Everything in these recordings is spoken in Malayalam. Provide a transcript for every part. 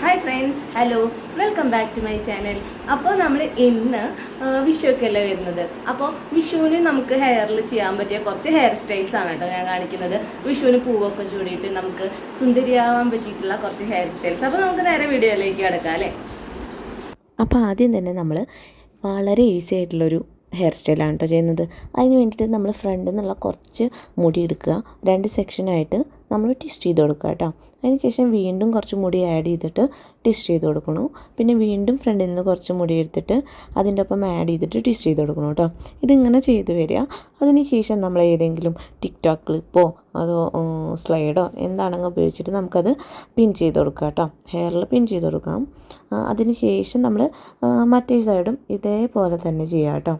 Hi friends, hello, welcome back to my channel. അപ്പോൾ നമ്മൾ ഇന്ന് വിഷുവൊക്കെ അല്ലേ വരുന്നത്. അപ്പോൾ വിഷുവിന് നമുക്ക് ഹെയറിൽ ചെയ്യാൻ പറ്റിയ കുറച്ച് ഹെയർ സ്റ്റൈൽസ് ആണ് കേട്ടോ ഞാൻ കാണിക്കുന്നത്. വിഷുവിന് പൂവൊക്കെ ചൂടിയിട്ട് നമുക്ക് സുന്ദരിയാവാൻ പറ്റിയിട്ടുള്ള കുറച്ച് ഹെയർ സ്റ്റൈൽസ്. അപ്പോൾ നമുക്ക് നേരെ വീഡിയോയിലേക്ക് കിടക്കാം അല്ലേ. അപ്പോൾ ആദ്യം തന്നെ നമ്മൾ വളരെ ഈസി ആയിട്ടുള്ളൊരു ഹെയർ സ്റ്റൈലാണ് കേട്ടോ ചെയ്യുന്നത്. അതിന് വേണ്ടിയിട്ട് നമ്മൾ ഫ്രണ്ടിൽ നിന്നുള്ള കുറച്ച് മുടി എടുക്കുക, 2 സെക്ഷനായിട്ട് നമ്മൾ ട്വിസ്റ്റ് ചെയ്ത് കൊടുക്കുക കേട്ടോ. അതിന് ശേഷം വീണ്ടും കുറച്ച് മുടി ആഡ് ചെയ്തിട്ട് ട്വിസ്റ്റ് ചെയ്ത് കൊടുക്കണം. പിന്നെ വീണ്ടും ഫ്രണ്ടിൽ നിന്ന് കുറച്ച് മുടി എടുത്തിട്ട് അതിൻ്റെ ഒപ്പം ആഡ് ചെയ്തിട്ട് ട്വിസ്റ്റ് ചെയ്ത് കൊടുക്കണം കേട്ടോ. ഇതിങ്ങനെ ചെയ്ത് വരിക. അതിന് ശേഷം നമ്മൾ ഏതെങ്കിലും ടിക്ടോക്ക് ക്ലിപ്പോ അതോ സ്ലൈഡോ എന്താണെങ്കിൽ ഉപയോഗിച്ചിട്ട് നമുക്കത് പിൻ ചെയ്ത് കൊടുക്കുക കേട്ടോ. ഹെയറിൽ പിൻ ചെയ്ത് കൊടുക്കാം. അതിന് ശേഷം നമ്മൾ മറ്റേ സൈഡും ഇതേപോലെ തന്നെ ചെയ്യാം കേട്ടോ.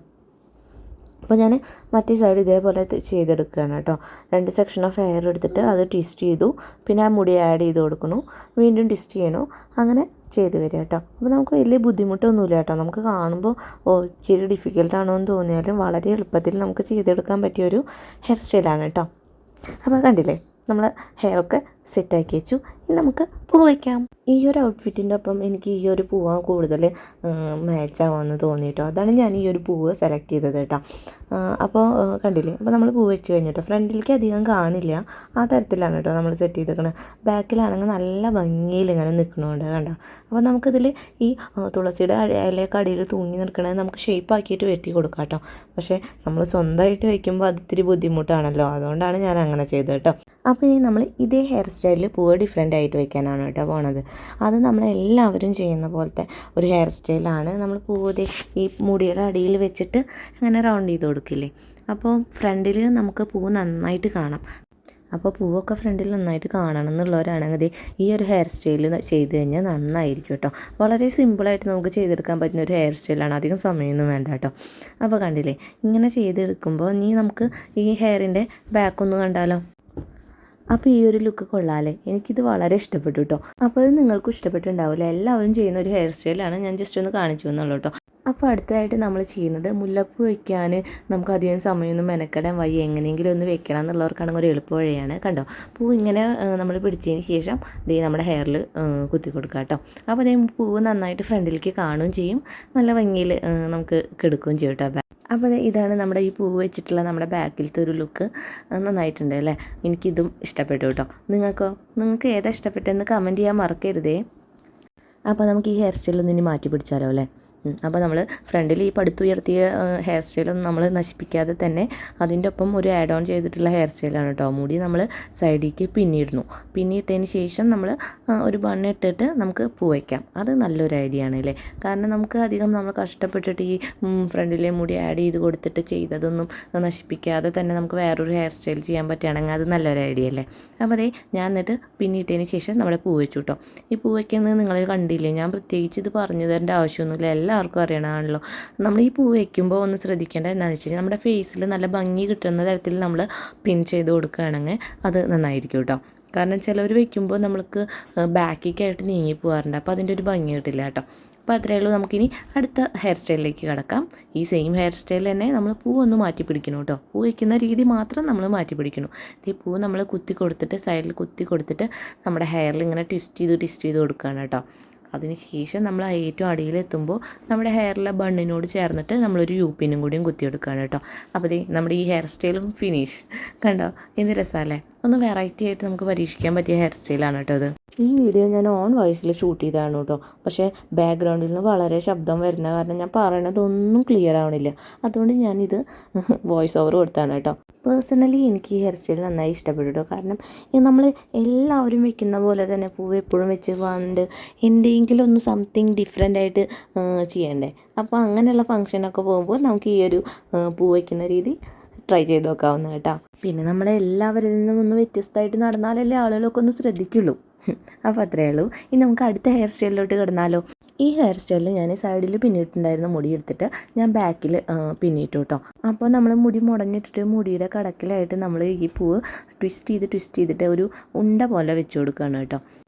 അപ്പോൾ ഞാൻ മറ്റേ സൈഡ് ഇതേപോലെ ചെയ്തെടുക്കുകയാണ് കേട്ടോ. 2 സെക്ഷൻ ഓഫ് ഹെയർ എടുത്തിട്ട് അത് ട്വിസ്റ്റ് ചെയ്തു, പിന്നെ ആ മുടി ആഡ് ചെയ്ത് കൊടുക്കുന്നു, വീണ്ടും ട്വിസ്റ്റ് ചെയ്യണു, അങ്ങനെ ചെയ്ത് വരിക കേട്ടോ. അപ്പോൾ നമുക്ക് വലിയ ബുദ്ധിമുട്ടൊന്നുമില്ല കേട്ടോ. നമുക്ക് കാണുമ്പോൾ ഇച്ചിരി ഡിഫിക്കൽട്ടാണോ എന്ന് തോന്നിയാലും വളരെ എളുപ്പത്തിൽ നമുക്ക് ചെയ്തെടുക്കാൻ പറ്റിയൊരു ഹെയർ സ്റ്റൈലാണ് കേട്ടോ. അപ്പോൾ കണ്ടില്ലേ, നമ്മൾ ഹെയറൊക്കെ സെറ്റാക്കി വെച്ചു. ഇനി നമുക്ക് പൂ വയ്ക്കാം. ഈ ഒരു ഔട്ട്ഫിറ്റിൻ്റെ ഒപ്പം എനിക്ക് ഈ ഒരു പൂവാണ് കൂടുതൽ മാച്ചാവാമെന്ന് തോന്നിയിട്ടോ. അതാണ് ഞാൻ ഈ ഒരു പൂവ് സെലക്ട് ചെയ്തത് കേട്ടോ. അപ്പോൾ കണ്ടില്ലേ, അപ്പോൾ നമ്മൾ പൂ വെച്ച് കഴിഞ്ഞിട്ടോ. ഫ്രണ്ടിലേക്ക് അധികം കാണില്ല, ആ തരത്തിലാണ് കേട്ടോ നമ്മൾ സെറ്റ് ചെയ്തേക്കണത്. ബാക്കിലാണെങ്കിൽ നല്ല ഭംഗിയിൽ ഇങ്ങനെ നിൽക്കണുണ്ട് കണ്ടോ. അപ്പോൾ നമുക്കിതിൽ ഈ തുളസിയുടെ ഇലയൊക്കെ അടിയിൽ തൂങ്ങി നിൽക്കണത് നമുക്ക് ഷേപ്പ് ആക്കിയിട്ട് വെട്ടി കൊടുക്കാം കേട്ടോ. പക്ഷേ നമ്മൾ സ്വന്തമായിട്ട് വയ്ക്കുമ്പോൾ അത് ഇത്തിരി ബുദ്ധിമുട്ടാണല്ലോ, അതുകൊണ്ടാണ് ഞാൻ അങ്ങനെ ചെയ്തത് കേട്ടോ. അപ്പോൾ ഇനി നമ്മൾ ഇതേ ഹെയർ സ്റ്റൈലിൽ പൂവ് ഡിഫറെൻ്റ് ആയിട്ട് വയ്ക്കാനാണ് കേട്ടോ പോണത്. അത് നമ്മളെല്ലാവരും ചെയ്യുന്ന പോലത്തെ ഒരു ഹെയർ സ്റ്റൈലാണ്. നമ്മൾ പൂവ് ഈ മുടിയുടെ അടിയിൽ വെച്ചിട്ട് അങ്ങനെ റൗണ്ട് ചെയ്ത് കൊടുക്കില്ലേ. അപ്പോൾ ഫ്രണ്ടിൽ നമുക്ക് പൂവ് നന്നായിട്ട് കാണാം. അപ്പോൾ പൂവൊക്കെ ഫ്രണ്ടിൽ നന്നായിട്ട് കാണണം എന്നുള്ളവരാണെങ്കിൽ ഈ ഒരു ഹെയർ സ്റ്റൈൽ ചെയ്ത് കഴിഞ്ഞാൽ നന്നായിരിക്കും കേട്ടോ. വളരെ സിമ്പിളായിട്ട് നമുക്ക് ചെയ്തെടുക്കാൻ പറ്റുന്ന ഒരു ഹെയർ സ്റ്റൈലാണ്, അധികം സമയമൊന്നും വേണ്ട കേട്ടോ. അപ്പോൾ കണ്ടില്ലേ, ഇങ്ങനെ ചെയ്തെടുക്കുമ്പോൾ ഇനി നമുക്ക് ഈ ഹെയറിൻ്റെ ബാക്കൊന്ന് കണ്ടാലോ. അപ്പോൾ ഈ ഒരു ലുക്ക് കൊള്ളാമല്ലേ, എനിക്കിത് വളരെ ഇഷ്ടപ്പെട്ടു കേട്ടോ. അപ്പോൾ ഇത് നിങ്ങൾക്കും ഇഷ്ടപ്പെട്ടുണ്ടാവില്ല. എല്ലാവരും ചെയ്യുന്ന ഒരു ഹെയർ സ്റ്റൈലാണ്, ഞാൻ ജസ്റ്റ് ഒന്ന് കാണിച്ചു എന്നുള്ളൂ കേട്ടോ. അപ്പോൾ അടുത്തതായിട്ട് നമ്മൾ ചെയ്യുന്നത് മുല്ലപ്പൂ വയ്ക്കാൻ നമുക്ക് അധികം സമയമൊന്നും മെനക്കെടാൻ വയ്യ, എങ്ങനെയെങ്കിലും ഒന്ന് വെക്കണം എന്നുള്ളവർക്കാണെങ്കിൽ ഒരു എളുപ്പ വഴിയാണ്. കണ്ടോ, പൂ ഇങ്ങനെ നമ്മൾ പിടിച്ചതിന് ശേഷം നമ്മുടെ ഹെയറിൽ കുത്തി കൊടുക്കുക കേട്ടോ. അപ്പോൾ പൂവ് നന്നായിട്ട് ഫ്രണ്ടിലേക്ക് കാണുകയും ചെയ്യും, നല്ല ഭംഗിയിൽ നമുക്ക് കെടുക്കുകയും ചെയ്യും കേട്ടോ. അപ്പോൾ ഇതാണ് നമ്മുടെ ഈ പൂവ് വെച്ചിട്ടുള്ള നമ്മുടെ ബാക്കിലത്തെ ഒരു ലുക്ക്. നന്നായിട്ടുണ്ട് അല്ലേ, എനിക്കിതും ഇഷ്ടപ്പെട്ടു കേട്ടോ. നിങ്ങൾക്ക് ഏതാ ഇഷ്ടപ്പെട്ടതെന്ന് കമൻറ്റ് ചെയ്യാൻ മറക്കരുതേ. അപ്പോൾ നമുക്ക് ഈ ഹെയർ സ്റ്റൈലൊന്നും ഇനി മാറ്റി പിടിച്ചാലോ അല്ലേ. അപ്പോൾ നമ്മൾ ഫ്രണ്ടിൽ ഈ പടുത്തുയർത്തിയ ഹെയർ സ്റ്റൈലൊന്നും നമ്മൾ നശിപ്പിക്കാതെ തന്നെ അതിൻ്റെ ഒപ്പം ഒരു ആഡ് ഓൺ ചെയ്തിട്ടുള്ള ഹെയർ സ്റ്റൈലാണ് കേട്ടോ. മുടി നമ്മൾ സൈഡിലേക്ക് പിന്നിയിട്ടതിന് ശേഷം നമ്മൾ ഒരു ബണ്ണിട്ടിട്ട് നമുക്ക് പൂ വയ്ക്കാം. അത് നല്ലൊരു ഐഡിയ ആണ് അല്ലേ. കാരണം നമുക്ക് അധികം നമ്മൾ കഷ്ടപ്പെട്ടിട്ട് ഈ ഫ്രണ്ടിലെ മുടി ആഡ് ചെയ്ത് കൊടുത്തിട്ട് ചെയ്തതൊന്നും നശിപ്പിക്കാതെ തന്നെ നമുക്ക് വേറൊരു ഹെയർ സ്റ്റൈൽ ചെയ്യാൻ പറ്റുകയാണെങ്കിൽ അത് നല്ലൊരു ഐഡിയ അല്ലേ. അപ്പോൾ ഞാൻ എന്നിട്ട് പിന്നിയിട്ടതിന് ശേഷം നമ്മുടെ പൂ വെച്ചു കേട്ടോ. ഈ പൂ വയ്ക്കുന്നത് നിങ്ങൾ കണ്ടില്ലേ, ഞാൻ പ്രത്യേകിച്ച് ഇത് പറഞ്ഞു തരേണ്ട ആവശ്യമൊന്നുമില്ല, എല്ലാവർക്കും അറിയണമാണല്ലോ. നമ്മൾ ഈ പൂ വയ്ക്കുമ്പോൾ ഒന്ന് ശ്രദ്ധിക്കേണ്ടത് എന്താണെന്ന് വെച്ച് കഴിഞ്ഞാൽ നമ്മുടെ ഫേസിൽ നല്ല ഭംഗി കിട്ടുന്ന തരത്തിൽ നമ്മൾ പിൻ ചെയ്ത് കൊടുക്കുകയാണെങ്കിൽ അത് നന്നായിരിക്കും കേട്ടോ. കാരണം ചിലവർ വയ്ക്കുമ്പോൾ നമ്മൾക്ക് ബാക്കിലേക്കായിട്ട് നീങ്ങി പോകാറുണ്ട്, അപ്പോൾ അതിൻ്റെ ഒരു ഭംഗി കിട്ടില്ല കേട്ടോ. അപ്പോൾ അത്രയേ ഉള്ളൂ. നമുക്കിനി അടുത്ത ഹെയർ സ്റ്റൈലിലേക്ക് കിടക്കാം. ഈ സെയിം ഹെയർ സ്റ്റൈൽ തന്നെ നമ്മൾ പൂ ഒന്ന് മാറ്റി പിടിക്കണം കേട്ടോ. പൂ വയ്ക്കുന്ന രീതി മാത്രം നമ്മൾ മാറ്റി പിടിക്കണം. ഈ പൂ നമ്മൾ കുത്തി കൊടുത്തിട്ട് സൈഡിൽ കുത്തി കൊടുത്തിട്ട് നമ്മുടെ ഹെയറിൽ ഇങ്ങനെ ട്വിസ്റ്റ് ചെയ്ത് കൊടുക്കുകയാണ് കേട്ടോ. അതിന് ശേഷം നമ്മൾ ഏറ്റവും അടിയിലെത്തുമ്പോൾ നമ്മുടെ ഹെയറിലെ ബണ്ണിനോട് ചേർന്നിട്ട് നമ്മളൊരു യൂപ്പിനും കൂടിയും കുത്തിയെടുക്കുകയാണ് കേട്ടോ. അപ്പോൾ നമ്മുടെ ഈ ഹെയർ സ്റ്റൈലും ഫിനിഷ് കണ്ടോ, എന്ത് രസമല്ലേ. ഒന്ന് വെറൈറ്റി ആയിട്ട് നമുക്ക് പരീക്ഷിക്കാൻ പറ്റിയ ഹെയർ സ്റ്റൈലാണ് കേട്ടോ ഇത്. ഈ വീഡിയോ ഞാൻ ഓൺ വോയിസിൽ ഷൂട്ട് ചെയ്തതാണ് കേട്ടോ. പക്ഷേ ബാക്ക്ഗ്രൗണ്ടിൽ നിന്ന് വളരെ ശബ്ദം വരുന്ന കാരണം ഞാൻ പറയണതൊന്നും ക്ലിയർ ആവണില്ല. അതുകൊണ്ട് ഞാനിത് വോയിസ് ഓവർ കൊടുത്താണ് കേട്ടോ. പേഴ്സണലി എനിക്ക് ഈ ഹെയർ സ്റ്റൈൽ നന്നായി ഇഷ്ടപ്പെട്ടു കേട്ടോ. കാരണം നമ്മൾ എല്ലാവരും വെക്കുന്ന പോലെ തന്നെ പൂവ് എപ്പോഴും വെച്ച് കണ്ട് എന്തെങ്കിലും ഒന്ന് സംതിങ് ഡിഫറെൻ്റ് ആയിട്ട് ചെയ്യണ്ടേ. അപ്പോൾ അങ്ങനെയുള്ള ഫങ്ഷനൊക്കെ പോകുമ്പോൾ നമുക്ക് ഈ ഒരു പൂ വയ്ക്കുന്ന രീതി ട്രൈ ചെയ്ത് നോക്കാവുന്ന കേട്ടോ. പിന്നെ നമ്മളെല്ലാവരിൽ നിന്നും ഒന്ന് വ്യത്യസ്തമായിട്ട് നടന്നാലല്ലേ ആളുകളൊക്കെ ഒന്ന് ശ്രദ്ധിക്കുള്ളൂ. അപ്പോൾ അത്രയേ ഉള്ളൂ. ഇനി നമുക്ക് അടുത്ത ഹെയർ സ്റ്റൈലിലോട്ട് കിടന്നാലോ. ഈ ഹെയർ സ്റ്റൈലിൽ ഞാൻ സൈഡിൽ പിന്നിട്ടുണ്ടായിരുന്ന മുടി എടുത്തിട്ട് ഞാൻ ബാക്കിൽ പിന്നിട്ടു കേട്ടോ. അപ്പോൾ നമ്മൾ മുടി മുടഞ്ഞിട്ടിട്ട് മുടിയുടെ കടക്കിലായിട്ട് നമ്മൾ ഈ പൂവ് ട്വിസ്റ്റ് ചെയ്തിട്ട് ഒരു ഉണ്ട പോലെ വെച്ച് കൊടുക്കുകയാണ് കേട്ടോ.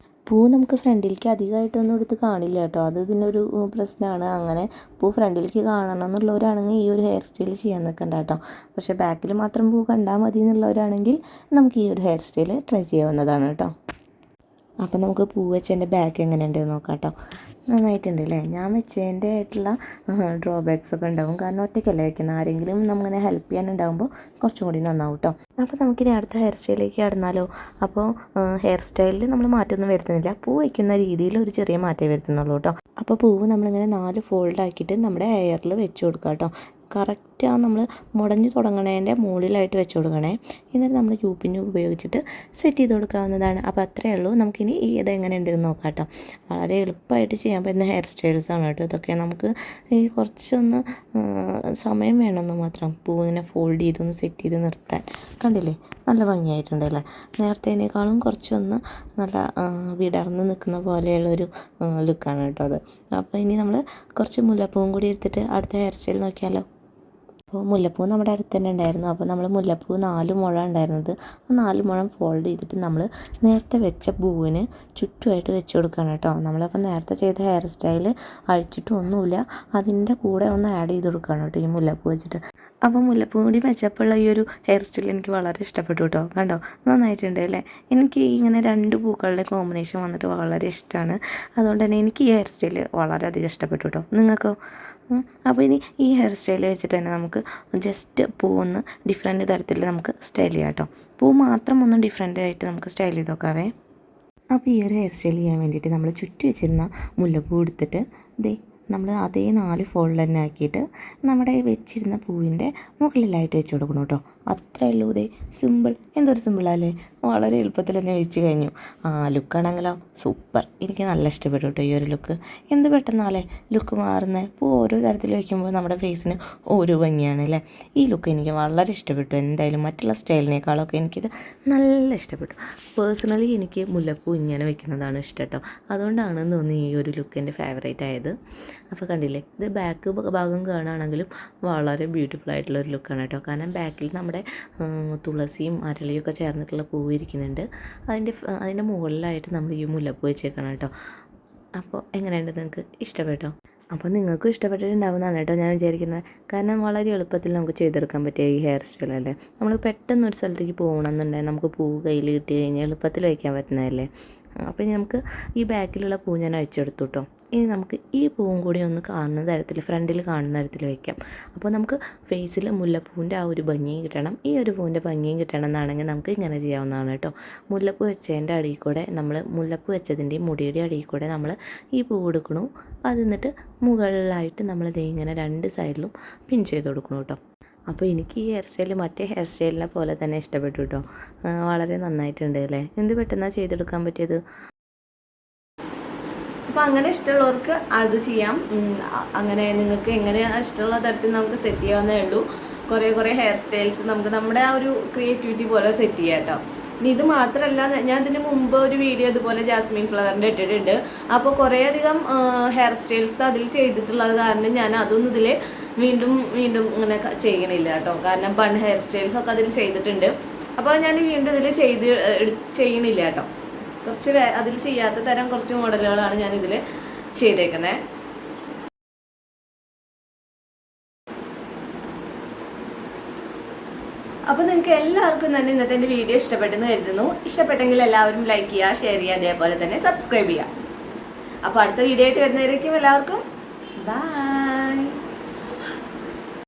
പൂ നമുക്ക് ഫ്രണ്ടിലേക്ക് അധികമായിട്ടൊന്നും എടുത്ത് കാണില്ല കേട്ടോ, അത് ഇതിനൊരു പ്രശ്നമാണ്. അങ്ങനെ പൂ ഫ്രണ്ടിലേക്ക് കാണണം എന്നുള്ളവരാണെങ്കിൽ ഈ ഒരു ഹെയർ സ്റ്റൈൽ ചെയ്യാൻ നിൽക്കണ്ട കേട്ടോ. പക്ഷേ ബാക്കിൽ മാത്രം പൂ കണ്ടാൽ മതി എന്നുള്ളവരാണെങ്കിൽ നമുക്ക് ഈ ഒരു ഹെയർ സ്റ്റൈൽ ട്രൈ ചെയ്യാവുന്നതാണ് കേട്ടോ. അപ്പം നമുക്ക് പൂ വെച്ചതിൻ്റെ ബാക്ക് എങ്ങനെയുണ്ട് നോക്കാം കേട്ടോ. നന്നായിട്ടുണ്ട് അല്ലേ? ഞാൻ വെച്ചതിൻ്റെ ആയിട്ടുള്ള ഡ്രോബാക്സ് ഒക്കെ ഉണ്ടാവും, കാരണം ഒറ്റയ്ക്കല്ലേ വയ്ക്കുന്നത്. ആരെങ്കിലും നമ്മങ്ങനെ ഹെൽപ്പ് ചെയ്യാനുണ്ടാകുമ്പോൾ കുറച്ചും കൂടി നന്നാവും കേട്ടോ. അപ്പോൾ നമുക്കിനി അടുത്ത ഹെയർ സ്റ്റൈലിലേക്ക് കടന്നാലോ? അപ്പോൾ ഹെയർ സ്റ്റൈലിൽ നമ്മൾ മാറ്റമൊന്നും വരുത്തുന്നില്ല, പൂ വയ്ക്കുന്ന രീതിയിൽ ഒരു ചെറിയ മാറ്റമേ വരുത്തുന്നുള്ളൂ കേട്ടോ. അപ്പോൾ പൂവ് നമ്മളിങ്ങനെ 4 ഫോൾഡ് ആക്കിയിട്ട് നമ്മുടെ ഹെയറിൽ വെച്ച് കൊടുക്കുക കേട്ടോ. കറക്റ്റ് നമ്മൾ മുടഞ്ഞു തുടങ്ങണതിൻ്റെ മുകളിലായിട്ട് വെച്ച് കൊടുക്കണേ. എന്നിട്ട് നമ്മൾ യൂപ്പിന് ഉപയോഗിച്ചിട്ട് സെറ്റ് ചെയ്ത് കൊടുക്കാവുന്നതാണ്. അപ്പോൾ അത്രയേ ഉള്ളൂ. നമുക്കിനി ഇതെങ്ങനെ ഉണ്ടെന്ന് നോക്കാം കേട്ടോ. വളരെ എളുപ്പമായിട്ട് ചെയ്യാൻ പറ്റുന്ന ഹെയർ സ്റ്റൈൽസാണ് കേട്ടോ ഇതൊക്കെ. നമുക്ക് ഈ കുറച്ചൊന്ന് സമയം വേണമെന്ന് മാത്രം പൂവിനെ ഫോൾഡ് ചെയ്തൊന്ന് സെറ്റ് ചെയ്ത് നിർത്താൻ. കണ്ടില്ലേ, നല്ല ഭംഗിയായിട്ടുണ്ടല്ലേ? നേരത്തേനേക്കാളും കുറച്ചൊന്ന് നല്ല വിടർന്ന് നിൽക്കുന്ന പോലെയുള്ളൊരു ലുക്കാണ് കേട്ടോ അത്. അപ്പോൾ ഇനി നമ്മൾ കുറച്ച് മുല്ലപ്പൂവും കൂടി എടുത്തിട്ട് അടുത്ത ഹെയർ സ്റ്റൈൽ നോക്കിയാലോ? അപ്പോൾ മുല്ലപ്പൂ നമ്മുടെ അടുത്ത് തന്നെ ഉണ്ടായിരുന്നു. അപ്പോൾ നമ്മൾ മുല്ലപ്പൂ 4 മുഴ ഉണ്ടായിരുന്നത്, ആ 4 മുഴം ഫോൾഡ് ചെയ്തിട്ട് നമ്മൾ നേരത്തെ വെച്ച പൂവിന് ചുറ്റുമായിട്ട് വെച്ച് കൊടുക്കുകയാണ് കേട്ടോ. നമ്മളപ്പോൾ നേരത്തെ ചെയ്ത ഹെയർ സ്റ്റൈൽ അഴിച്ചിട്ടും ഒന്നുമില്ല, അതിൻ്റെ കൂടെ ഒന്ന് ആഡ് ചെയ്ത് കൊടുക്കുകയാണ് കേട്ടോ ഈ മുല്ലപ്പൂ വെച്ചിട്ട്. അപ്പോൾ മുല്ലപ്പൂ കൂടി വെച്ചപ്പോഴുള്ള ഈ ഒരു ഹെയർ സ്റ്റൈൽ എനിക്ക് വളരെ ഇഷ്ടപ്പെട്ടു കേട്ടോ. കണ്ടോ, നന്നായിട്ടുണ്ട് അല്ലേ? എനിക്ക് ഇങ്ങനെ 2 പൂക്കളുടെ കോമ്പിനേഷൻ വന്നിട്ട് വളരെ ഇഷ്ടമാണ്. അതുകൊണ്ട് തന്നെ എനിക്ക് ഈ ഹെയർ സ്റ്റൈൽ വളരെയധികം ഇഷ്ടപ്പെട്ടു കേട്ടോ. നിങ്ങൾക്കോ? അപ്പോൾ ഇനി ഈ ഹെയർ സ്റ്റൈൽ വെച്ചിട്ട് തന്നെ നമുക്ക് ജസ്റ്റ് പൂവൊന്ന് ഡിഫറെൻറ്റ് തരത്തിൽ നമുക്ക് സ്റ്റൈൽ ചെയ്യാം കേട്ടോ. പൂ മാത്രം ഒന്ന് ഡിഫറെൻ്റ് ആയിട്ട് നമുക്ക് സ്റ്റൈൽ ചെയ്ത് നോക്കാവേ. അപ്പോൾ ഈ ഒരു ഹെയർ സ്റ്റൈൽ ചെയ്യാൻ വേണ്ടിയിട്ട് നമ്മൾ ചുറ്റി വെച്ചിരുന്ന മുല്ലപ്പൂ എടുത്തിട്ട് നമ്മൾ അതേ 4 ഫോൾഡ് തന്നെ ആക്കിയിട്ട് നമ്മുടെ വെച്ചിരുന്ന പൂവിൻ്റെ മുകളിലായിട്ട് വെച്ച് കൊടുക്കണം കേട്ടോ. അത്രയേ ഉള്ളൂ. സിമ്പിൾ. എന്തൊരു സിമ്പിളല്ലേ? വളരെ എളുപ്പത്തിൽ തന്നെ വെച്ച് കഴിഞ്ഞു. ലുക്കാണെങ്കിലോ സൂപ്പർ. എനിക്ക് നല്ല ഇഷ്ടപ്പെട്ടു കേട്ടോ ഈ ഒരു ലുക്ക്. എന്ത് പെട്ടെന്നാലേ ലുക്ക് മാറുന്നത്. ഇപ്പോൾ ഓരോ തരത്തിൽ വയ്ക്കുമ്പോൾ നമ്മുടെ ഫേസിന് ഓരോ ഭംഗിയാണ് അല്ലേ? ഈ ലുക്ക് എനിക്ക് വളരെ ഇഷ്ടപ്പെട്ടു. എന്തായാലും മറ്റുള്ള സ്റ്റൈലിനേക്കാളൊക്കെ എനിക്കിത് നല്ല ഇഷ്ടപ്പെട്ടു. പേഴ്സണലി എനിക്ക് മുല്ലപ്പൂ ഇങ്ങനെ വെക്കുന്നതാണ് ഇഷ്ടം കേട്ടോ. അതുകൊണ്ടാണെന്ന് തോന്നി ഈ ഒരു ലുക്ക് എൻ്റെ ഫേവറേറ്റ് ആയത്. അപ്പോൾ കണ്ടില്ലേ, ഇത് ബാക്ക് ഭാഗം കാണുകയാണെങ്കിലും വളരെ ബ്യൂട്ടിഫുൾ ആയിട്ടുള്ളൊരു ലുക്കാണ് കേട്ടോ. കാരണം ബാക്കിൽ നമ്മുടെ തുളസിയും അരളിയും ഒക്കെ ചേർന്നിട്ടുള്ള പൂവ് ഇരിക്കുന്നുണ്ട്. അതിൻ്റെ മുകളിലായിട്ട് നമ്മൾ ഈ മുല്ലപ്പൂ വെച്ചേക്കണം കേട്ടോ. അപ്പോൾ എങ്ങനെയുണ്ട്, നിങ്ങൾക്ക് ഇഷ്ടപ്പെട്ടോ? അപ്പോൾ നിങ്ങൾക്കും ഇഷ്ടപ്പെട്ടിട്ടുണ്ടാവുന്നതാണ് കേട്ടോ ഞാൻ വിചാരിക്കുന്നത്. കാരണം വളരെ എളുപ്പത്തിൽ നമുക്ക് ചെയ്തെടുക്കാൻ പറ്റിയ ഈ ഹെയർ സ്റ്റൈലല്ലേ. നമ്മൾ പെട്ടെന്ന് ഒരു സ്ഥലത്തേക്ക് പോകണമെന്നുണ്ടെങ്കിൽ നമുക്ക് പൂവ് കയ്യിൽ കിട്ടി കഴിഞ്ഞാൽ എളുപ്പത്തിൽ വയ്ക്കാൻ പറ്റുന്നതല്ലേ. അപ്പോൾ ഇനി നമുക്ക് ഈ ബാക്കിലുള്ള പൂ ഞാൻ അയച്ചെടുത്തു കേട്ടോ. ഇനി നമുക്ക് ഈ പൂവും കൂടി ഒന്ന് കാണുന്ന തരത്തിൽ, ഫ്രണ്ടിൽ കാണുന്ന തരത്തിൽ വയ്ക്കാം. അപ്പോൾ നമുക്ക് ഫേസിൽ മുല്ലപ്പൂവിൻ്റെ ആ ഒരു ഭംഗിയും കിട്ടണം, ഈ ഒരു പൂവിൻ്റെ ഭംഗിയും കിട്ടണം എന്നാണെങ്കിൽ നമുക്ക് ഇങ്ങനെ ചെയ്യാവുന്നതാണ് കേട്ടോ. മുല്ലപ്പൂ വെച്ചതിൻ്റെ അടിയിൽ കൂടെ മുല്ലപ്പൂ വെച്ചതിൻ്റെയും മുടിയുടെ അടിയിൽ കൂടെ നമ്മൾ ഈ പൂ എടുക്കണു. അത് എന്നിട്ട് മുകളിലായിട്ട് നമ്മൾ ഇങ്ങനെ 2 സൈഡിലും പിൻ ചെയ്ത് കൊടുക്കണം കേട്ടോ. അപ്പോൾ എനിക്ക് ഈ ഹെയർ സ്റ്റൈൽ മറ്റേ ഹെയർ സ്റ്റൈലിനെ പോലെ തന്നെ ഇഷ്ടപ്പെട്ടു കേട്ടോ. വളരെ നന്നായിട്ടുണ്ട് അല്ലേ? എന്ത് പെട്ടെന്നാണ് ചെയ്തെടുക്കാൻ പറ്റിയത്. അപ്പോൾ അങ്ങനെ ഇഷ്ടമുള്ളവർക്ക് അത് ചെയ്യാം. അങ്ങനെ നിങ്ങൾക്ക് എങ്ങനെ ഇഷ്ടമുള്ള തരത്തിൽ നമുക്ക് സെറ്റ് ചെയ്യാവുന്നേ ഉള്ളൂ. കുറേ ഹെയർ സ്റ്റൈൽസ് നമുക്ക് നമ്മുടെ ആ ഒരു ക്രിയേറ്റിവിറ്റി പോലെ സെറ്റ് ചെയ്യാം കേട്ടോ. ഇനി ഇത് മാത്രമല്ല, ഞാൻ ഇതിന് മുമ്പ് ഒരു വീഡിയോ ഇതുപോലെ ജാസ്മിൻ ഫ്ലവറിൻ്റെ ഇട്ടിട്ടുണ്ട്. അപ്പോൾ കുറേയധികം ഹെയർ സ്റ്റൈൽസ് അതിൽ ചെയ്തിട്ടുള്ളത് കാരണം ഞാൻ അതൊന്നും ഇതിൽ വീണ്ടും ഇങ്ങനെ ചെയ്യണില്ല കേട്ടോ. കാരണം ബൺ ഹെയർ സ്റ്റൈൽസ് ഒക്കെ അതിൽ ചെയ്തിട്ടുണ്ട്. അപ്പോൾ ഞാൻ വീണ്ടും ഇതിൽ ചെയ്യണില്ല കേട്ടോ. കുറച്ച് അതിൽ ചെയ്യാത്ത തരം കുറച്ച് മോഡലുകളാണ് ഞാൻ ഇതിൽ ചെയ്തേക്കുന്നത്. അപ്പോൾ നിങ്ങൾക്ക് എല്ലാവർക്കും തന്നെ ഇന്നത്തെ എൻ്റെ വീഡിയോ ഇഷ്ടപ്പെട്ടെന്ന് കരുതുന്നു. ഇഷ്ടപ്പെട്ടെങ്കിൽ എല്ലാവരും ലൈക്ക് ചെയ്യുക, ഷെയർ ചെയ്യുക, അതേപോലെ തന്നെ സബ്സ്ക്രൈബ് ചെയ്യുക. അപ്പോൾ അടുത്ത വീഡിയോ ആയിട്ട് വരുന്നവരേക്കും എല്ലാവർക്കും ബൈ.